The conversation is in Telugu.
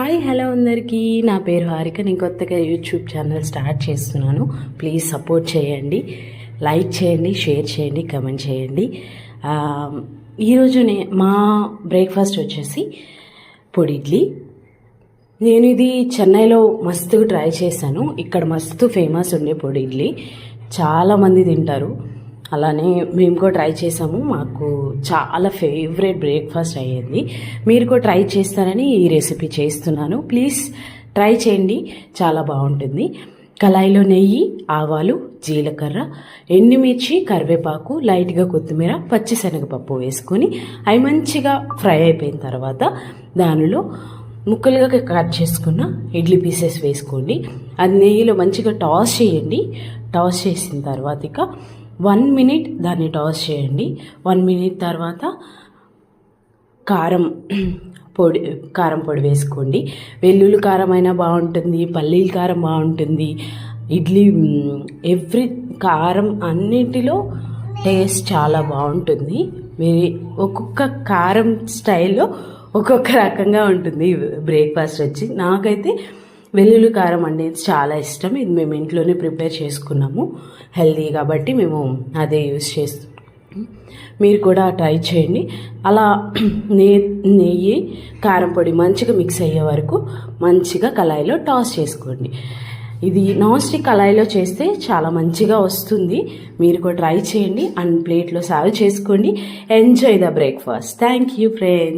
హాయ్ హలో అందరికీ, నా పేరు హారిక. నేను కొత్తగా యూట్యూబ్ ఛానల్ స్టార్ట్ చేస్తున్నాను. ప్లీజ్ సపోర్ట్ చేయండి, లైక్ చేయండి, షేర్ చేయండి, కమెంట్ చేయండి. ఈరోజు మా బ్రేక్ఫాస్ట్ వచ్చేసి పొడి ఇడ్లీ. నేను ఇది చెన్నైలో మస్తుగా ట్రై చేశాను. ఇక్కడ మస్తు ఫేమస్ ఉండే పొడి ఇడ్లీ, చాలామంది తింటారు. అలానే మేము కూడా ట్రై చేసాము. మాకు చాలా ఫేవరెట్ బ్రేక్ఫాస్ట్ అయ్యింది. మీరు కూడా ట్రై చేస్తారని ఈ రెసిపీ చేస్తున్నాను. ప్లీజ్ ట్రై చేయండి, చాలా బాగుంటుంది. కళాయిలో నెయ్యి, ఆవాలు, జీలకర్ర, ఎండుమిర్చి, కరివేపాకు, లైట్గా కొత్తిమీర, పచ్చిశనగపప్పు వేసుకొని అవి మంచిగా ఫ్రై అయిపోయిన తర్వాత దానిలో ముక్కలుగా కట్ చేసుకున్న ఇడ్లీ పీసెస్ వేసుకోండి. అది నెయ్యిలో మంచిగా టాస్ చేయండి. టాస్ చేసిన తర్వాత ఇక 1 మినిట్ దాన్ని టాస్ చేయండి. 1 మినిట్ తర్వాత కారం పొడి వేసుకోండి. వెల్లుల్లి కారం అయినా బాగుంటుంది, పల్లీల కారం బాగుంటుంది. ఇడ్లీ కారం అన్నిటిలో టేస్ట్ చాలా బాగుంటుంది. ఒక్కొక్క కారం స్టైల్లో ఒక్కొక్క రకంగా ఉంటుంది బ్రేక్ఫాస్ట్ వచ్చి. నాకైతే వెల్లుల్లి కారం అనేది చాలా ఇష్టం. ఇది మేము ఇంట్లోనే ప్రిపేర్ చేసుకున్నాము, హెల్దీ కాబట్టి మేము అదే యూస్ చేస్తాం. మీరు కూడా ట్రై చేయండి. అలా నెయ్యి, కారం పొడి మంచిగా మిక్స్ అయ్యే వరకు మంచిగా కళాయిలో టాస్ చేసుకోండి. ఇది నాన్ స్టిక్ కళాయిలో చేస్తే చాలా మంచిగా వస్తుంది. మీరు కూడా ట్రై చేయండి అండ్ ప్లేట్లో సర్వ్ చేసుకోండి. Enjoy the breakfast. Thank you friends.